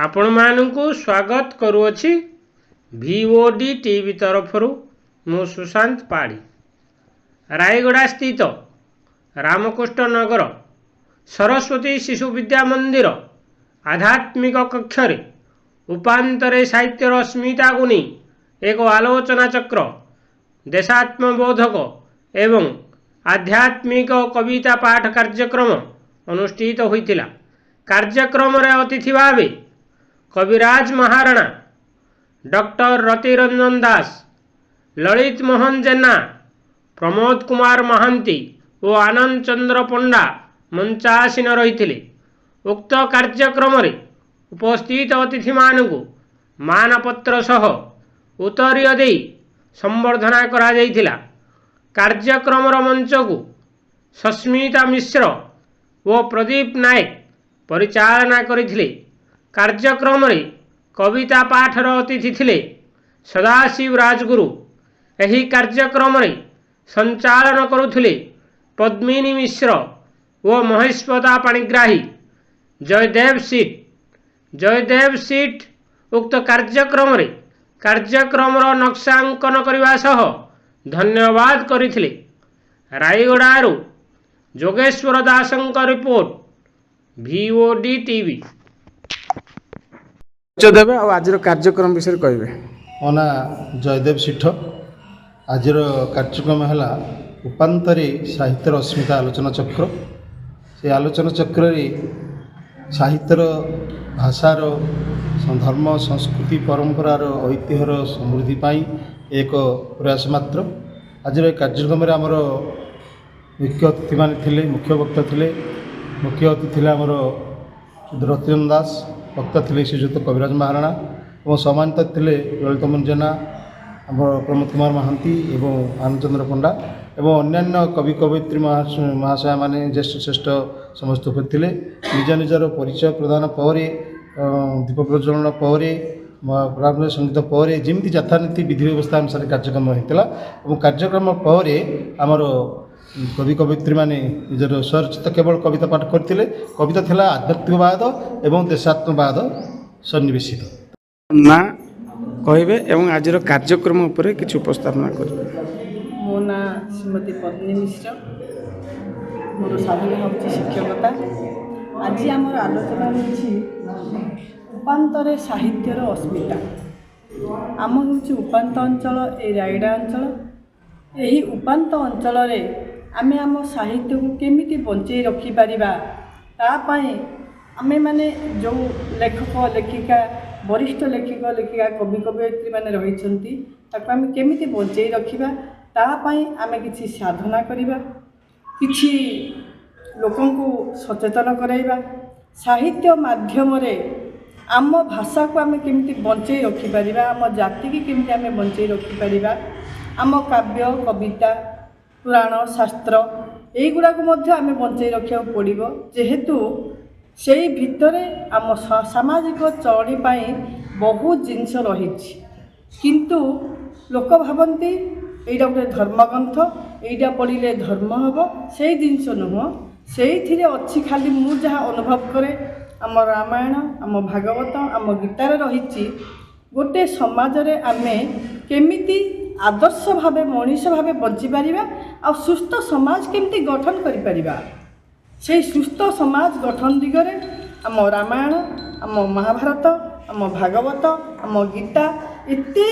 आपण मानकु स्वागत करुअछि VOD TV तरफरु मु सुशांत पाड़ी। रायगड़ा स्थित रामकृष्ण नगर सरस्वती शिशु विद्या मंदिर आध्यात्मिक कक्षरे उपांतरे साहित्यर अस्मिता को नहीं एक आलोचना चक्र देशात्मबोधक एवं आध्यात्मिक कविता पाठ कार्यक्रम अनुष्ठित होइतिला। कार्यक्रम रे अतिथि भावे कविराज महाराणा, डॉक्टर रतिरंजन दास, ललित मोहन जेना, प्रमोद कुमार महांती और आनंद चंद्र पंडा मंचासीन रही। उक्त कार्यक्रम रे उपस्थित अतिथि मानकु मानपत्र सह उत्तरीय दे संबर्धना करा जायतिला। कार्यक्रम मंच को सस्मिता मिश्र व प्रदीप नायक परिचालना करथिले। कार्यक्रम रे कविता पाठर अतिथि थिले सदाशिव राजगुरु। एही कार्यक्रम रे संचालन करुथिले पद्मिनी मिश्र व महेश्वता पाणिग्राही। जयदेव सीट उक्त कार्यक्रम रे कार्यक्रम नक्शांकन करने सह धन्यवाद करथिले। रायगड़ारू जोगेश्वर दासंक रिपोर्ट VOD टीवी। देवे और आज कार्यक्रम विषय कहे मो ना जयदेव सीठ। आज कार्यक्रम है उपांतरे साहित्यर अस्मिता आलोचना चक्र। से आलोचना चक्र साहित्यर भाषार धर्म संस्कृति परंपरार ऐतिह्यर समृद्धि पाई एक प्रयास मात्र। आज कार्यक्रम में आमर मुख्य अतिथि मान थे, मुख्य वक्ता थे। मुख्य अतिथि थे आमर रतिरंजन दास, वक्ता थे श्रीजुक्त कविराज महाराणा और सम्मानित थे ललित मोहन जेना, आम प्रमोद कुमार महांती एवं आनंद चंद्र पंडा एवं अन्यान्य कवि कवयित्री महाशय माने ज्येष्ठ श्रेष्ठ समस्त उपस्थित थे। निज निजर परिचय प्रदान पर दीप प्रज्वलन पर प्रारंभ संगीत पर जमी यथानीति विधि व्यवस्था अनुसार कार्यक्रम होता और कार्यक्रम पर आमर कवि कवयित्री माने निजर स्वरचित केवल कविता पाठ करते। कविता थिला आध्यात्मिकवाद एवं देशात्मवाद सन्निवेशित ना कहे एवं आज कार्यक्रम उपर किसी उपस्थापना करेंगे। मो ना श्रीमती पद्मिनी मिश्र, मोर स्वाभिमान हूँ शिक्षकता। आज आम आलोचना उपांतरे साहित्यर अस्मिता। आम हूँ उपांत अंचल ए रायगड़ा अंचल। यही उपांत अंचल आमे आम साहित्य को केमिति बंचई रखिपर तापाई आमे माने जो लेखक लेखिका वरिष्ठ लेखक लेखिका कवि कवयित्री माने रहिछंती ताको आमे केमिति बंचई रखिबा तापाई आमे किछि साधना करिबा, किछि लोकंकु सचेतन कराइबा। साहित्य माध्यम रे आम भाषा को आमे केमिति बंचई रखिपर, आम जाति की केमिति आमे बंचई रखिपर, आम काव्य कविता पुराण शास्त्र यहीगुड़ा आम बंचई रखा पड़ो। जेहेतु से भितर आम सामाजिक चलणी बहुत जिनस रही, किंतु लोक भावती यहाँ गोटे धर्मग्रंथ, यहाँ पढ़ले धर्म हम से जिनस नुह। से अच्छी खाली मु जहाँ अनुभव करे आम रामायण आम भागवत आम गीतार रही गोटे समाज रे आमे केमिति आदर्श भावे मनीष भावे बंची पारिबा आ सुस्थ समाज केमती गठन करि पारिबा। से सुस्थ समाज गठन दिगरे आम रामायण आम महाभारत आम भागवत आम गीता एते